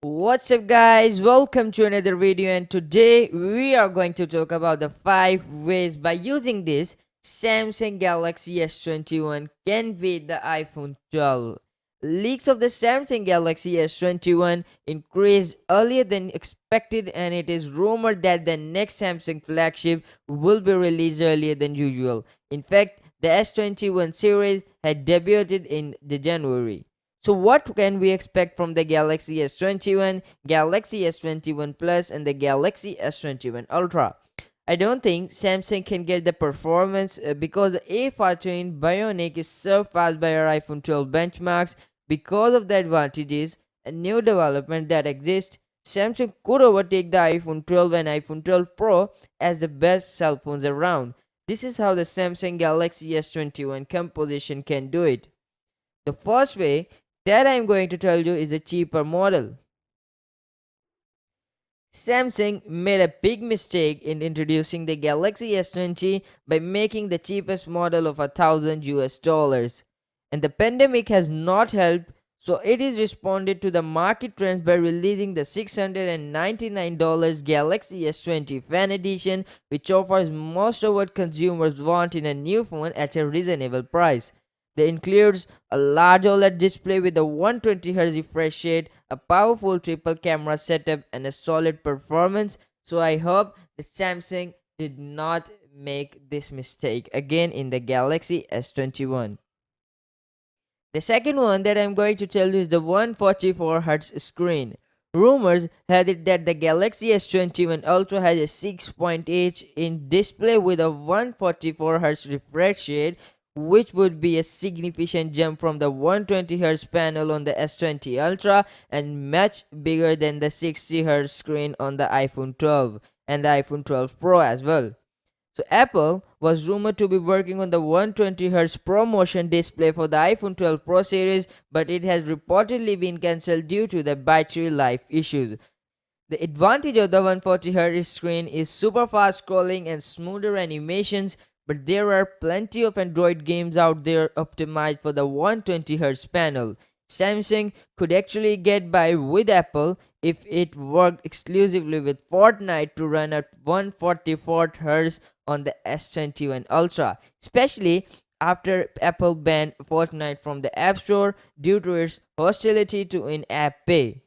What's up, guys? Welcome to another video, and today we are going to talk about the 5 ways by using this Samsung Galaxy S21 can beat the iPhone 12. Leaks of the Samsung Galaxy S21 increased earlier than expected, and it is rumored that the next Samsung flagship will be released earlier than usual. In fact, the S21 series had debuted in the January. So what can we expect from the Galaxy S21, Galaxy S21 Plus and the Galaxy S21 Ultra? I don't think Samsung can get the performance because the A14 Bionic is surpassed by our iPhone 12 benchmarks. Because of the advantages and new development that exist, Samsung could overtake the iPhone 12 and iPhone 12 Pro as the best cell phones around. This is how the Samsung Galaxy S21 composition can do it. The first way that I'm going to tell you is a cheaper model. Samsung made a big mistake in introducing the Galaxy S20 by making the cheapest model of $1,000. And the pandemic has not helped, so it is responded to the market trends by releasing the $699 Galaxy S20 Fan Edition, which offers most of what consumers want in a new phone at a reasonable price. It includes a large OLED display with a 120Hz refresh rate, a powerful triple camera setup, and a solid performance. So I hope that Samsung did not make this mistake again in the Galaxy S21. The second one that I'm going to tell you is the 144Hz screen. Rumors had it that the Galaxy S21 Ultra has a 6.8-inch display with a 144Hz refresh rate, which would be a significant jump from the 120Hz panel on the S20 Ultra and much bigger than the 60Hz screen on the iPhone 12 and the iPhone 12 Pro as well. So Apple was rumored to be working on the 120Hz ProMotion display for the iPhone 12 Pro series, but it has reportedly been cancelled due to the battery life issues. The advantage of the 140Hz screen is super fast scrolling and smoother animations, but there are plenty of Android games out there optimized for the 120Hz panel. Samsung could actually get by with Apple if it worked exclusively with Fortnite to run at 144Hz on the S21 Ultra, especially after Apple banned Fortnite from the App Store due to its hostility to in-app pay.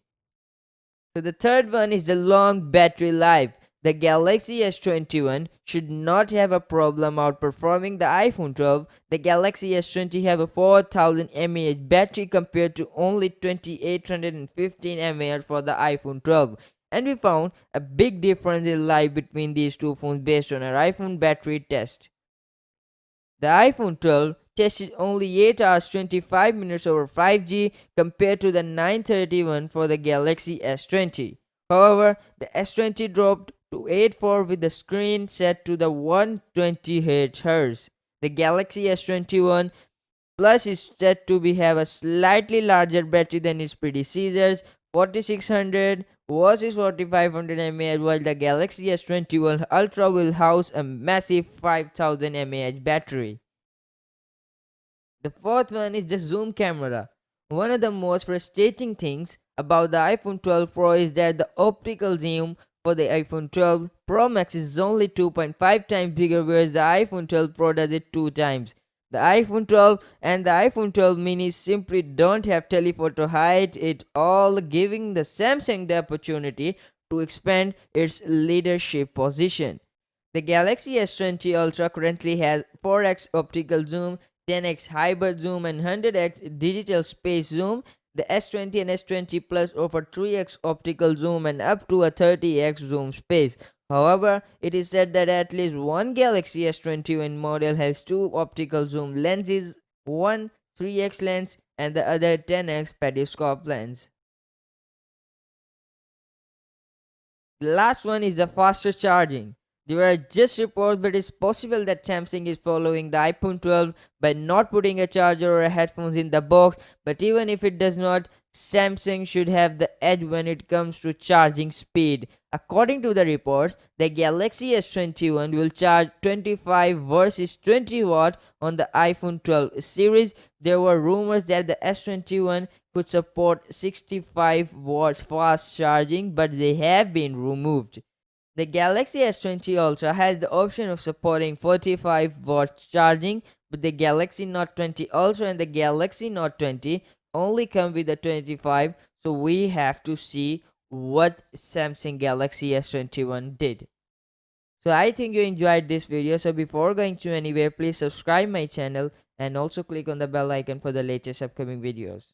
So the third one is the long battery life. The Galaxy S21 should not have a problem outperforming the iPhone 12. The Galaxy S20 have a 4000 mAh battery compared to only 2815 mAh for the iPhone 12. And we found a big difference in life between these two phones based on our iPhone battery test. The iPhone 12 tested only 8 hours 25 minutes over 5G compared to the 931 for the Galaxy S20. However, the S20 dropped to 8.4 with the screen set to the 120Hz. The Galaxy S21 Plus is said to have a slightly larger battery than its predecessors, 4600 versus 4500 mAh, while the Galaxy S21 Ultra will house a massive 5000 mAh battery. The fourth one is the zoom camera. One of the most frustrating things about the iPhone 12 Pro is that the optical zoom for the iPhone 12 Pro Max is only 2.5 times bigger, whereas the iPhone 12 Pro does it 2 times. The iPhone 12 and the iPhone 12 mini simply don't have telephoto height at all, giving the Samsung the opportunity to expand its leadership position. The Galaxy S20 Ultra currently has 4x optical zoom, 10x hybrid zoom, and 100x digital space zoom. The S20 and S20 Plus offer 3x optical zoom and up to a 30x zoom space. However, it is said that at least one Galaxy S21 model has two optical zoom lenses, one 3x lens and the other 10x periscope lens. The last one is the faster charging. There are just reports, but it's possible that Samsung is following the iPhone 12 by not putting a charger or a headphones in the box. But even if it does not, Samsung should have the edge when it comes to charging speed. According to the reports, the Galaxy S21 will charge 25 versus 20 watt on the iPhone 12 series. There were rumors that the S21 could support 65 watts fast charging, but they have been removed. The Galaxy S20 Ultra has the option of supporting 45 watt charging, but the Galaxy Note 20 Ultra and the Galaxy Note 20 only come with the 25, so we have to see what Samsung Galaxy S21 did. So I think you enjoyed this video, so before going to anywhere, please subscribe my channel and also click on the bell icon for the latest upcoming videos.